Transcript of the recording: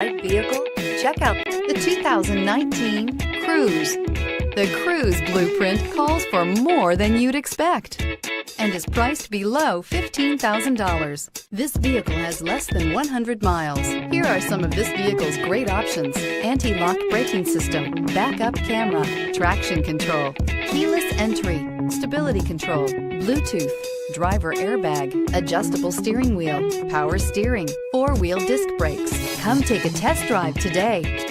Right vehicle? Check out the 2019 Cruze. The Cruze blueprint calls for more than you'd expect and is priced below $15,000. This vehicle has less than 100 miles. Here are some of this vehicle's great options: anti-lock braking system, backup camera, traction control, keyless entry, stability control, Bluetooth, driver airbag, adjustable steering wheel, power steering, four-wheel disc brakes. Come take a test drive today.